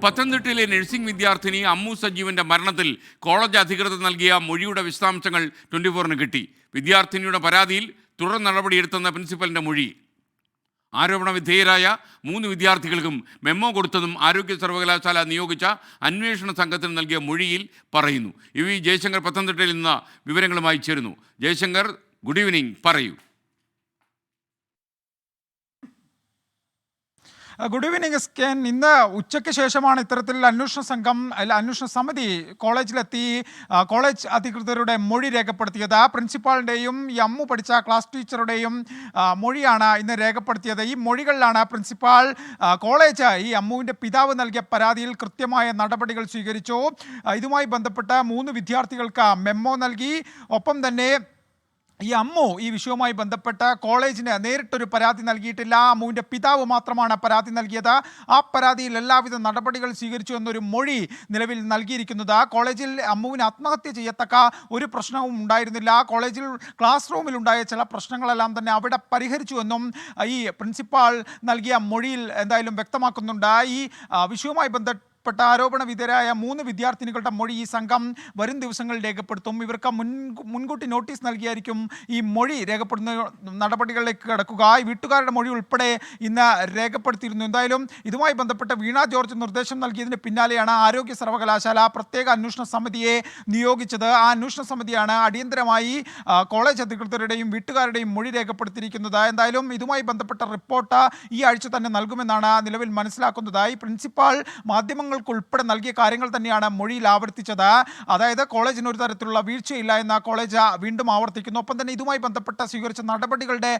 പത്തനംതിട്ടയിലെ നഴ്സിംഗ് വിദ്യാർത്ഥിനി അമ്മു സജീവന്റെ മരണത്തിൽ കോളേജ് അധികൃതർ നൽകിയ മൊഴിയുടെ വിശദാംശങ്ങൾ 24-ന് കിട്ടി. വിദ്യാർത്ഥിനിയുടെ പരാതിയിൽ തുടർ നടപടിയെടുത്തെന്ന പ്രിൻസിപ്പലിന്റെ മൊഴി. ആരോപണ വിധേയരായ 3 വിദ്യാർത്ഥികൾക്കും മെമ്മോ കൊടുത്തതും ആരോഗ്യ സർവകലാശാല നിയോഗിച്ച അന്വേഷണ സംഘത്തിന് നൽകിയ മൊഴിയിൽ പറയുന്നു. ജയശങ്കർ പത്തനംതിട്ടയിൽ നിന്ന് വിവരങ്ങളുമായി ചേരുന്നു. ജയശങ്കർ, ഗുഡ് ഈവനിങ്, പറയൂ. ഗുഡ് ഈവനിങ് സ്കേൻ. ഇന്ന് ഉച്ചയ്ക്ക് ശേഷമാണ് ഇത്തരത്തിൽ അന്വേഷണ സമിതി കോളേജിലെത്തി കോളേജ് അധികൃതരുടെ മൊഴി രേഖപ്പെടുത്തിയത്. പ്രിൻസിപ്പാളിൻ്റെയും ഈ അമ്മു പഠിച്ച ക്ലാസ് ടീച്ചറുടെയും മൊഴിയാണ് ഇന്ന് രേഖപ്പെടുത്തിയത്. ഈ മൊഴികളിലാണ് പ്രിൻസിപ്പാൾ കോളേജ് ഈ അമ്മുവിൻ്റെ പിതാവ് നൽകിയ പരാതിയിൽ കൃത്യമായ നടപടികൾ സ്വീകരിച്ചു. ഇതുമായി ബന്ധപ്പെട്ട 3 വിദ്യാർത്ഥികൾക്ക് മെമ്മോ നൽകി. ഒപ്പം തന്നെ ഈ അമ്മു ഈ വിഷയവുമായി ബന്ധപ്പെട്ട് കോളേജിന് നേരിട്ടൊരു പരാതി നൽകിയിട്ടില്ല. അമ്മുവിൻ്റെ പിതാവ് മാത്രമാണ് പരാതി നൽകിയത്. ആ പരാതിയിൽ എല്ലാവിധ നടപടികൾ സ്വീകരിച്ചു എന്നൊരു മൊഴി നിലവിൽ നൽകിയിരിക്കുന്നത്. കോളേജിൽ അമ്മുവിന് ആത്മഹത്യ ചെയ്യത്തക്ക ഒരു പ്രശ്നവും ഉണ്ടായിരുന്നില്ല. കോളേജിൽ ക്ലാസ് റൂമിലുണ്ടായ ചില പ്രശ്നങ്ങളെല്ലാം തന്നെ അവിടെ പരിഹരിച്ചുവെന്നും ഈ പ്രിൻസിപ്പാൾ നൽകിയ മൊഴിയിൽ എന്തായാലും വ്യക്തമാക്കുന്നുണ്ട്. ഈ വിഷയവുമായി ആരോപണ വിധേയരായ 3 വിദ്യാർത്ഥിനികളുടെ മൊഴി ഈ സംഘം വരും ദിവസങ്ങളിൽ രേഖപ്പെടുത്തും. ഇവർക്ക് മുൻകൂട്ടി നോട്ടീസ് നൽകിയായിരിക്കും ഈ മൊഴി രേഖപ്പെടുന്ന നടപടികളിലേക്ക് കിടക്കുക. ഈ വീട്ടുകാരുടെ മൊഴി ഉൾപ്പെടെ ഇന്ന് രേഖപ്പെടുത്തിയിരുന്നു. എന്തായാലും ഇതുമായി ബന്ധപ്പെട്ട് വീണ ജോർജ് നിർദ്ദേശം നൽകിയതിന് പിന്നാലെയാണ് ആരോഗ്യ സർവകലാശാല പ്രത്യേക അന്വേഷണ സമിതിയെ നിയോഗിച്ചത്. ആ അന്വേഷണ സമിതിയാണ് അടിയന്തരമായി കോളേജ് അധികൃതരുടെയും വീട്ടുകാരുടെയും മൊഴി രേഖപ്പെടുത്തിയിരിക്കുന്നത്. എന്തായാലും ഇതുമായി ബന്ധപ്പെട്ട റിപ്പോർട്ട് ഈ ആഴ്ച തന്നെ നൽകുമെന്നാണ് നിലവിൽ മനസ്സിലാക്കുന്നത്. ഈ പ്രിൻസിപ്പാൾ ഉൾപ്പെടെ നൽകിയ കാര്യങ്ങൾ തന്നെയാണ് മൊഴിയിൽ ആവർത്തിച്ചത്. അതായത് കോളേജിന് ഒരു തരത്തിലുള്ള വീഴ്ചയില്ല എന്ന് കോളേജ് വീണ്ടും ആവർത്തിക്കുന്നു. ഒപ്പം തന്നെ ഇതുമായി ബന്ധപ്പെട്ട സ്വീകരിച്ച നടപടികളുടെ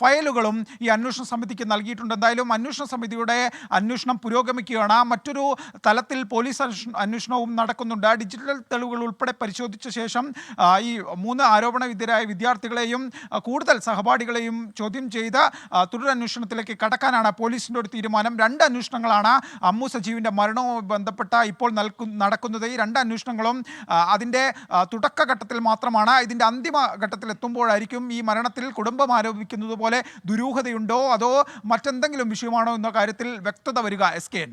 ഫയലുകളും ഈ അന്വേഷണ സമിതിക്ക് നൽകിയിട്ടുണ്ട്. എന്തായാലും അന്വേഷണ സമിതിയുടെ അന്വേഷണം പുരോഗമിക്കുകയാണ്. മറ്റൊരു തലത്തിൽ പോലീസ് അന്വേഷണവും നടക്കുന്നുണ്ട്. ഡിജിറ്റൽ തെളിവുകൾ ഉൾപ്പെടെ പരിശോധിച്ച ശേഷം ഈ 3 ആരോപണ വിധേയരായ വിദ്യാർത്ഥികളെയും കൂടുതൽ സഹപാഠികളെയും ചോദ്യം ചെയ്ത് തുടരന്വേഷണത്തിലേക്ക് കടക്കാനാണ് പോലീസിൻ്റെ ഒരു തീരുമാനം. 2 അന്വേഷണങ്ങളാണ് അമ്മു സജീവിൻ്റെ മരണവും ബന്ധപ്പെട്ട ഇപ്പോൾ നടക്കുന്നത്. ഈ 2 അന്വേഷണങ്ങളും അതിൻ്റെ തുടക്കഘട്ടത്തിൽ മാത്രമാണ്. ഇതിൻ്റെ അന്തിമ ഘട്ടത്തിൽ എത്തുമ്പോഴായിരിക്കും ഈ മരണത്തിൽ കുടുംബം ആരോപിക്കുന്നത് പോലെ ദുരൂഹതയുണ്ടോ അതോ മറ്റെന്തെങ്കിലും വിഷയമാണോ എന്ന കാര്യത്തിൽ വ്യക്തത വരിക. SKN.